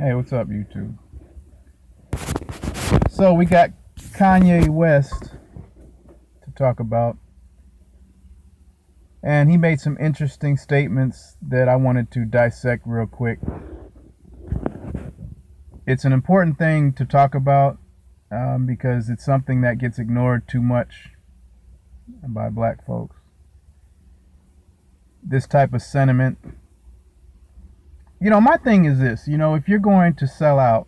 Hey, what's up, YouTube? So we got Kanye West to talk about, and he made some interesting statements that I wanted to dissect real quick. It's an important thing to talk about because it's something that gets ignored too much by black folks. This type of sentiment. My thing is this, if you're going to sell out,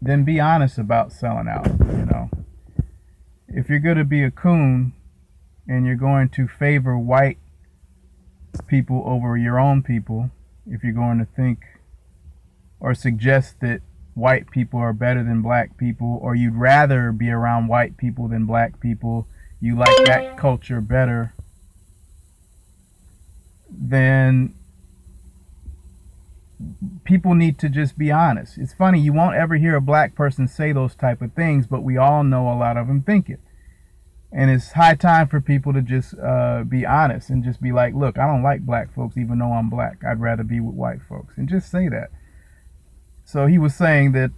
then be honest about selling out, If you're going to be a coon and you're going to favor white people over your own people, if you're going to think or suggest that white people are better than black people, or you'd rather be around white people than black people, you like that culture better, then people need to just be honest. It's funny, you won't ever hear a black person say those type of things, but we all know a lot of them think it. And it's high time for people to just be honest and just be like, look, I don't like black folks even though I'm black. I'd rather be with white folks. And just say that. So he was saying that,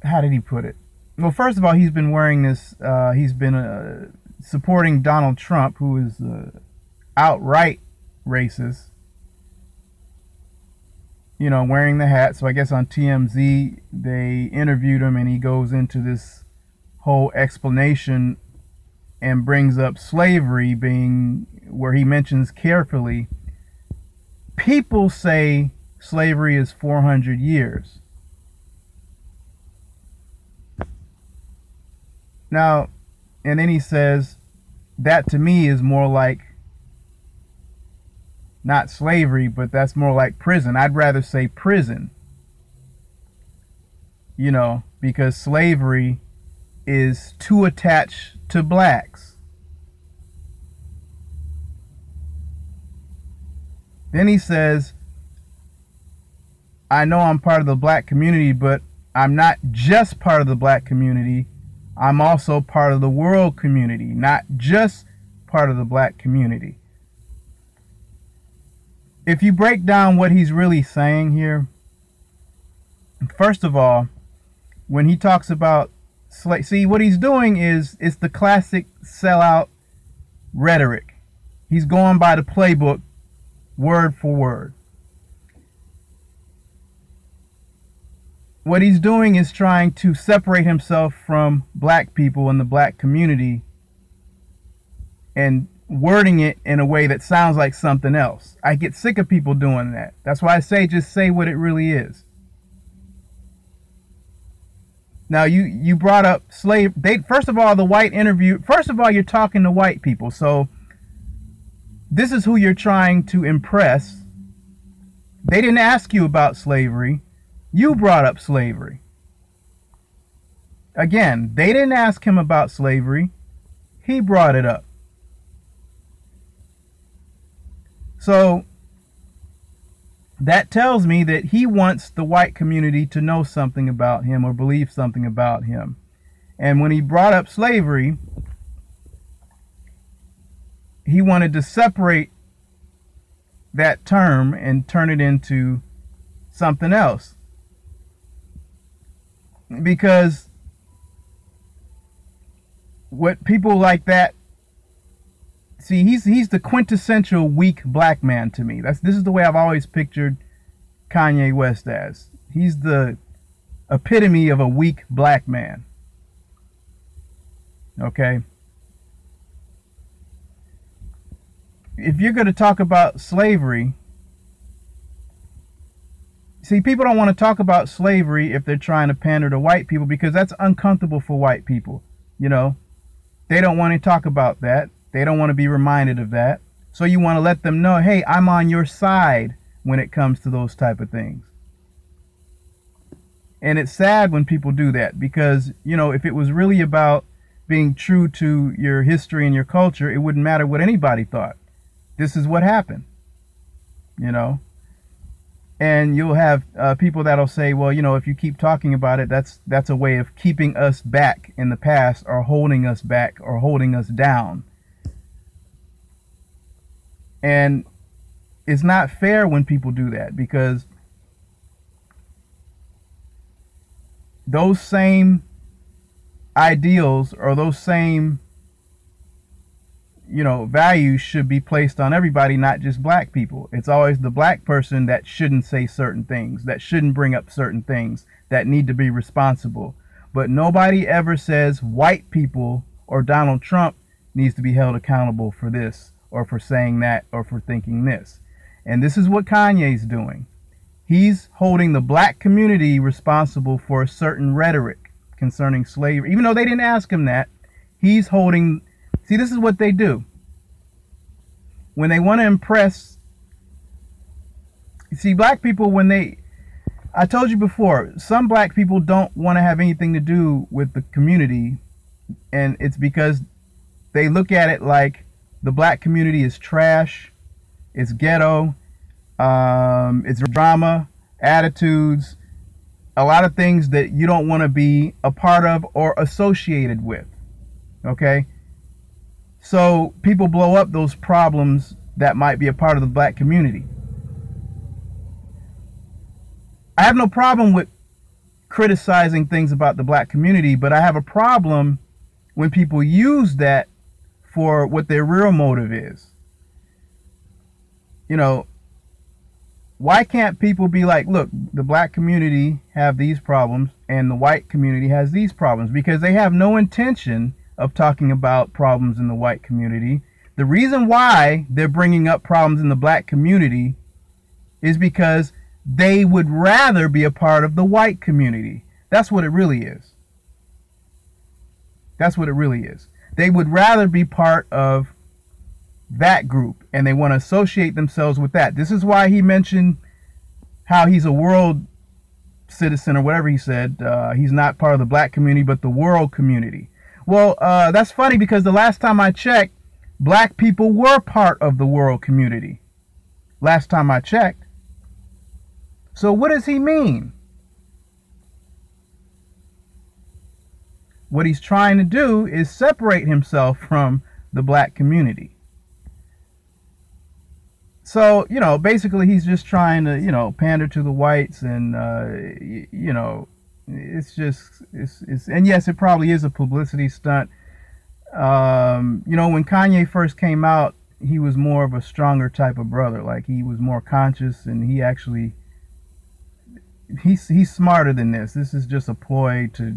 how did he put it? Well, first of all, he's been wearing this, he's been supporting Donald Trump, who is outright racist, wearing the hat. So I guess on TMZ they interviewed him and he goes into this whole explanation and brings up slavery, being where he mentions carefully, people say slavery is 400 years. Now, and then he says that to me is more like not slavery, but that's more like prison. I'd rather say prison, because slavery is too attached to blacks. Then he says, I know I'm part of the black community, but I'm not just part of the black community. I'm also part of the world community, not just part of the black community. If you break down what he's really saying here, first of all, when he talks about see, what he's doing is it's the classic sellout rhetoric. He's going by the playbook word for word. What he's doing is trying to separate himself from black people in the black community and wording it in a way that sounds like something else. I get sick of people doing that. That's why I say just say what it really is. Now you brought up first of all, the white interview, first of all, you're talking to white people. So this is who you're trying to impress. They didn't ask you about slavery. You brought up slavery. Again, they didn't ask him about slavery. He brought it up. So that tells me that he wants the white community to know something about him or believe something about him. And when he brought up slavery, he wanted to separate that term and turn it into something else. Because what people like that see, he's the quintessential weak black man to me. This is the way I've always pictured Kanye West as. He's the epitome of a weak black man. Okay? If you're going to talk about slavery, see, people don't want to talk about slavery if they're trying to pander to white people because that's uncomfortable for white people. They don't want to talk about that. They don't want to be reminded of that. So you want to let them know, hey, I'm on your side when it comes to those type of things. And it's sad when people do that because, if it was really about being true to your history and your culture, it wouldn't matter what anybody thought. This is what happened, And you'll have people that'll say, well, if you keep talking about it, that's a way of keeping us back in the past or holding us back or holding us down. And it's not fair when people do that, because those same ideals or those same, values should be placed on everybody, not just black people. It's always the black person that shouldn't say certain things, that shouldn't bring up certain things, that need to be responsible. But nobody ever says white people or Donald Trump needs to be held accountable for this or for saying that or for thinking this. And this is what Kanye's doing. He's holding the black community responsible for a certain rhetoric concerning slavery. Even though they didn't ask him that, he's holding... See, this is what they do. When they want to impress... See, black people, when they... I told you before, some black people don't want to have anything to do with the community, and it's because they look at it like the black community is trash, it's ghetto, it's drama, attitudes, a lot of things that you don't want to be a part of or associated with. Okay? So people blow up those problems that might be a part of the black community. I have no problem with criticizing things about the black community, but I have a problem when people use that for what their real motive is. Why can't people be like, look, the black community have these problems and the white community has these problems? Because they have no intention of talking about problems in the white community. The reason why they're bringing up problems in the black community is because they would rather be a part of the white community. That's what it really is. That's what it really is. They would rather be part of that group, and they want to associate themselves with that. This is why he mentioned how he's a world citizen, or whatever he said. He's not part of the black community, but the world community. Well, that's funny, because the last time I checked, black people were part of the world community. Last time I checked. So what does he mean? What he's trying to do is separate himself from the black community. So, basically he's just trying to, pander to the whites, and, it's and yes, it probably is a publicity stunt. When Kanye first came out, he was more of a stronger type of brother. Like, he was more conscious, and he actually, he's smarter than this. This is just a ploy to,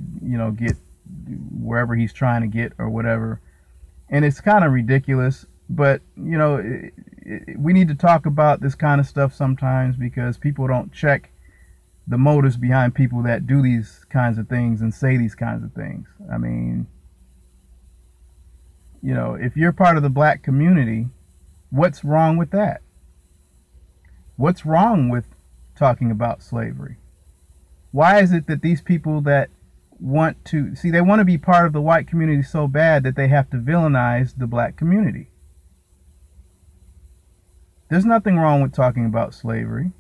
get wherever he's trying to get or whatever. And it's kind of ridiculous, but, we need to talk about this kind of stuff sometimes, because people don't check the motives behind people that do these kinds of things and say these kinds of things. I mean, if you're part of the black community, what's wrong with that? What's wrong with talking about slavery? Why is it that these people that want to, they want to be part of the white community so bad that they have to villainize the black community? There's nothing wrong with talking about slavery.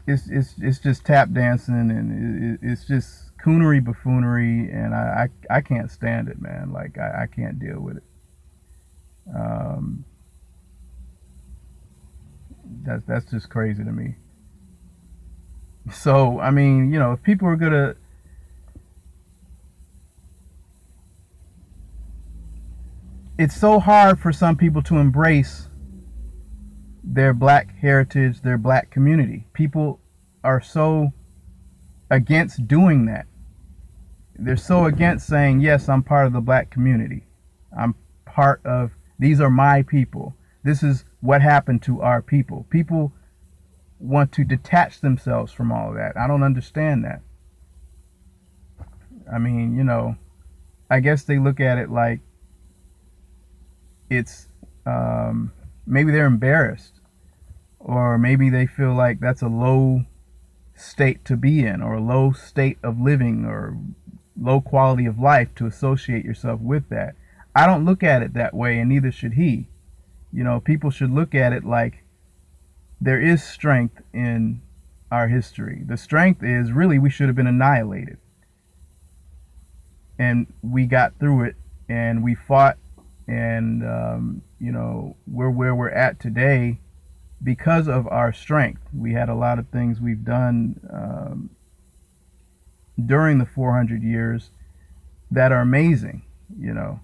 It's just tap dancing, and it's just coonery, buffoonery, and I can't stand it, man. Like, I can't deal with it. That's just crazy to me. So, I mean, if people are gonna, it's so hard for some people to embrace their black heritage, their black community. People are so against doing that. They're so against saying, yes, I'm part of the black community. I'm part of, these are my people. This is what happened to our people. People want to detach themselves from all of that. I don't understand that. I mean, I guess they look at it like it's, maybe they're embarrassed, or maybe they feel like that's a low state to be in, or a low state of living, or low quality of life to associate yourself with that. I don't look at it that way, and neither should he. People should look at it like there is strength in our history. The strength is really we should have been annihilated, and we got through it and we fought, and you know, we're where we're at today because of our strength. We had a lot of things we've done during the 400 years that are amazing, you know.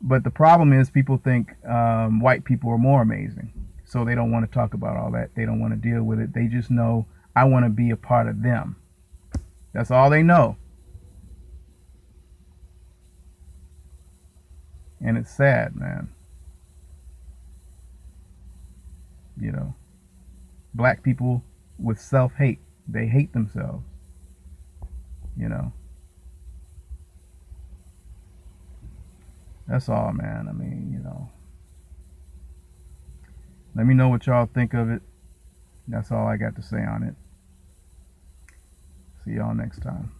But the problem is people think white people are more amazing. So they don't want to talk about all that. They don't want to deal with it. They just know, I want to be a part of them. That's all they know. And it's sad, man. You know, black people with self-hate. They hate themselves, you know. That's all, man. I mean, you know. Let me know what y'all think of it. That's all I got to say on it. See y'all next time.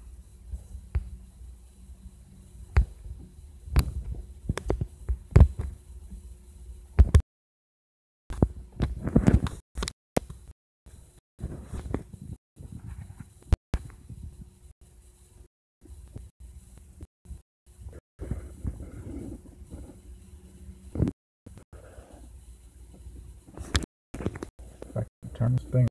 If I can turn this thing